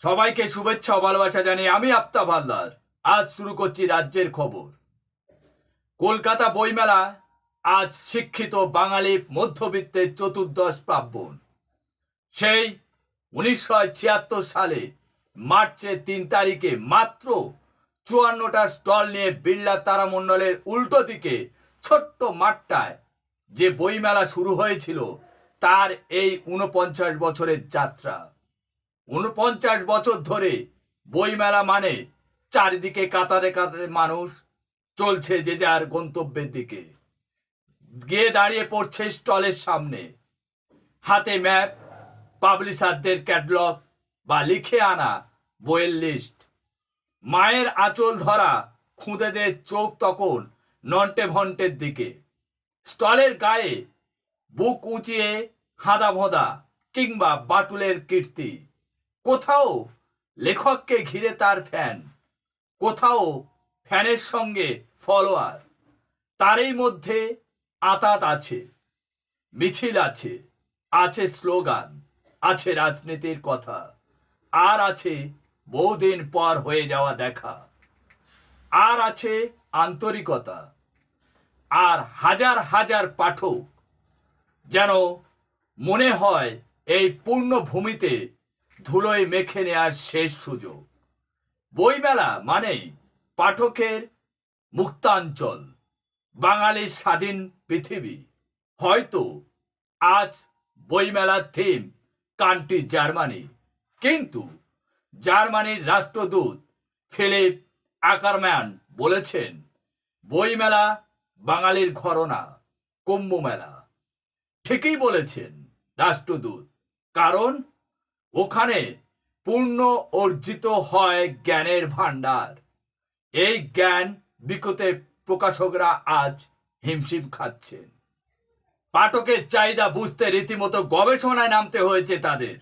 সবাইকে শুভেচ্ছা ও ভালোবাসা জানিয়ে আমি আফতাব হালদার আজ শুরু করছি রাজ্যের খবর। কলকাতা বইমেলা আজ শিক্ষিত বাঙালি মধ্যবিত্তের চতুর্দশ পার্বণ। সেই 1976 সালে মার্চের 3 তারিখে মাত্র 54টা স্টল নিয়ে বিড়লা তারামণ্ডলের উল্টো দিকে ছোট্ট মাঠটায় যে বইমেলা শুরু হয়েছিল তার এই 49 বছরের যাত্রা। 49 বছর ধরে বইমেলা মানে চারিদিকে কাতারে কাতারে মানুষ চলছে যে যার গন্তব্যের দিকে, গিয়ে দাঁড়িয়ে পড়ছে স্টলের সামনে, হাতে ম্যাপ, পাবলিশারদের ক্যাটালগ বা লিখে আনা বইয়ের লিস্ট। মায়ের আঁচল ধরা খুদেদের চোখ তখন নন্টে ভন্টের দিকে। স্টলের গায়ে বুক উঁচিয়ে হাঁদা ভোঁদা কিংবা বাটুলের কীর্তি। কোথাও লেখককে ঘিরে তার ফ্যান, কোথাও ফ্যানের সঙ্গে ফলোয়ার। তারই মধ্যে আঁতাত আছে, মিছিল আছে, আছে স্লোগান, আছে রাজনীতির কথা, আর আছে বহুদিন পর হয়ে যাওয়া দেখা, আর আছে আন্তরিকতা, আর হাজার হাজার পাঠক। যেন মনে হয় এই পূর্ণ ভূমিতে ধুলোয় মেখে নেওয়ার শেষ সুযোগ। বইমেলা মানেই পাঠকের মুক্তাঞ্চল, বাঙালির স্বাধীন পৃথিবী। হয়তো আজ বইমেলার থিম কান্ট্রি জার্মানি, কিন্তু জার্মানির রাষ্ট্রদূত ফিলিপ আকারম্যান বলেছেন বইমেলা বাঙালির ঘরনা, কুম্ভ মেলা। ঠিকই বলেছেন রাষ্ট্রদূত, কারণ ওখানে পূর্ণ অর্জিত হয় জ্ঞানের ভান্ডার। এই জ্ঞান বিকোতে প্রকাশকরা আজ হিমশিম খাচ্ছেন। পাঠকের চাহিদা বুঝতে রীতিমতো গবেষণায় নামতে হয়েছে তাদের।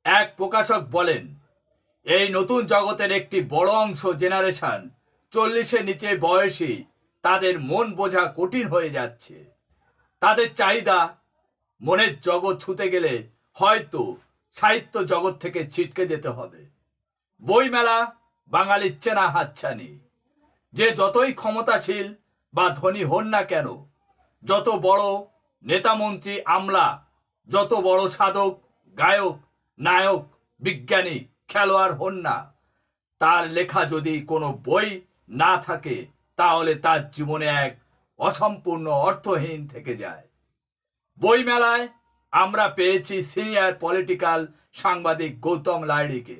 এক প্রকাশক বলেন, এই নতুন জগতের একটি বড় অংশ জেনারেশন 40-এর নিচে বয়সী, তাদের মন বোঝা কঠিন হয়ে যাচ্ছে। তাদের চাহিদা মনের জগৎ ছুঁতে গেলে হয়তো সাহিত্য জগৎ থেকে ছিটকে যেতে হবে। বইমেলা বাঙালির চেনা হাতছানি। যে যতই ক্ষমতাশীল বা ধনী হন না কেন, যত বড় নেতামন্ত্রী আমলা, যত বড় সাধক, গায়ক, নায়ক, বিজ্ঞানী, খেলোয়াড় হন না, তার লেখা যদি কোনো বই না থাকে তাহলে তার জীবনে এক অসম্পূর্ণ, অর্থহীন থেকে যায়। বইমেলায় আমরা পেয়েছি সিনিয়র পলিটিক্যাল সাংবাদিক গৌতম লাহিড়ীকে।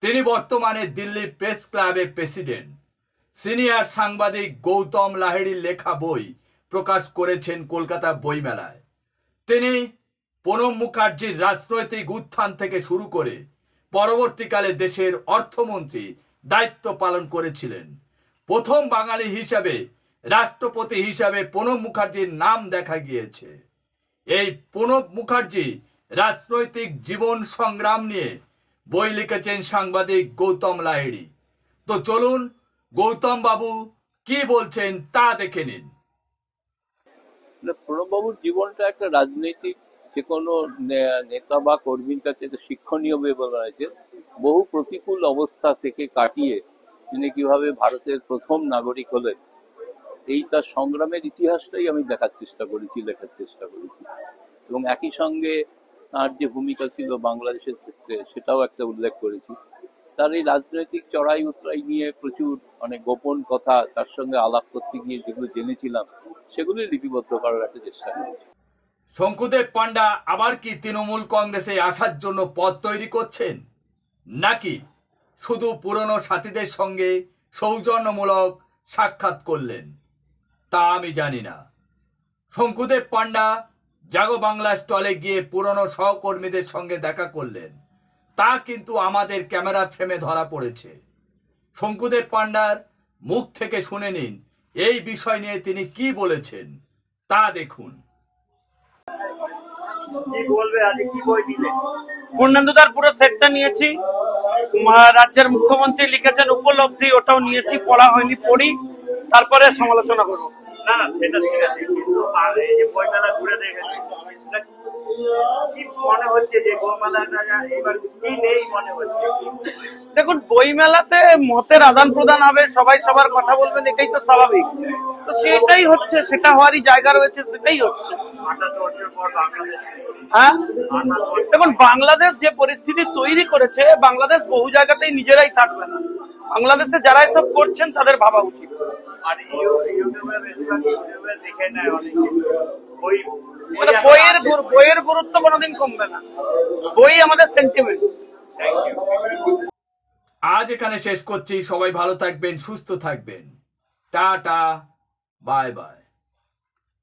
তিনি বর্তমানে দিল্লি প্রেস ক্লাবের প্রেসিডেন্ট। সিনিয়র সাংবাদিক গৌতম লাহিড়ীর লেখা বই প্রকাশ করেছেন কলকাতা বইমেলায়। তিনি প্রণব মুখার্জির রাজনৈতিক উত্থান থেকে শুরু করে পরবর্তীকালে দেশের অর্থমন্ত্রী দায়িত্ব পালন করেছিলেন। প্রথম বাঙালি হিসাবে রাষ্ট্রপতি হিসাবে প্রণব মুখার্জির নাম দেখা গিয়েছে। এই প্রণব মুখার্জি রাজনৈতিক জীবন সংগ্রাম নিয়ে বই লিখেছেন সাংবাদিক গৌতম লাহিড়ী। তো চলুন গৌতম বাবু কি বলছেন তা দেখে নিন। প্রণববাবুর জীবনটা একটা রাজনৈতিক যে কোনো নেতা বা কর্মীর কাছে শিক্ষণীয় বলা হয়েছে। বহু প্রতিকূল অবস্থা থেকে কাটিয়ে তিনি কিভাবে ভারতের প্রথম নাগরিক হলেন, এই তার সংগ্রামের ইতিহাসটাই আমি দেখার চেষ্টা করেছি, লেখার চেষ্টা করেছি। এবং একই সঙ্গে তার যে ভূমিকা ছিল বাংলাদেশের ক্ষেত্রে সেটাও একটা উল্লেখ করেছি। তার এই রাজনৈতিক চড়াই উতরাই নিয়ে প্রচুর অনেক গোপন কথা তার সঙ্গে আলাপ করতে গিয়ে যেগুলো জেনেছিলাম সেগুলি লিপিবদ্ধ করার একটা চেষ্টা করেছি। শঙ্কুদেব পান্ডা আবার কি তৃণমূল কংগ্রেসে আসার জন্য পথ তৈরি করছেন, নাকি শুধু পুরনো সাথীদের সঙ্গে সৌজন্যমূলক সাক্ষাৎ করলেন তা আমি জানি না। শঙ্কুদেব পান্ডা জাগো বাংলা স্টলে গিয়ে পুরনো সহকর্মীদের সঙ্গে দেখা করলেন, তা কিন্তু আমাদের ক্যামেরা ফ্রেমে ধরা পড়েছে। শঙ্কুদেব পান্ডার মুখ থেকে শুনে নিন এই বিষয় নিয়ে তিনি কি বলেছেন তা দেখুন। পূর্ণেন্দুদার পুরো সেটটা নিয়েছি। রাজ্যের মুখ্যমন্ত্রী লিখেছেন উপলব্ধি, ওটাও নিয়েছি, পড়া হয়নি, পড়ি তারপরে সমালোচনা করবো। না সেটা ঠিক আছে, কিন্তু এই যে বইমেলা ঘুরে দেখেছি কি মনে হচ্ছে যে বইমেলাটা এবার কি নেই মনে হচ্ছে? দেখুন, বইমেলাতে মতের আদান প্রদান হবে, সবাই সবার কথা বলবেন, এটাই তো স্বাভাবিক। তো সেটাই হচ্ছে, সেটা হওয়ারই জায়গা রয়েছে, সেটাই হচ্ছে। 28 বছর পর বাংলাদেশ হ্যাঁ, দেখুন, বাংলাদেশ যে পরিস্থিতি তৈরি করেছে, বাংলাদেশ বহু জায়গাতেই নিজেরাই থাকবে না। বাংলাদেশে যারা এসব করছেন তাদের ভাবা উচিত। আর ইউটিউবে বেশিরভাগ ইউটিউবে দেখে নেয় অনেকে বই মানে বইয়ের গুরুত্ব কোনোদিন কমবে না। বই আমাদের সেন্টিমেন্ট। Thank you. আজ এখানে শেষ করছি। সবাই ভালো থাকবেন, সুস্থ থাকবেন। Tata, bye bye.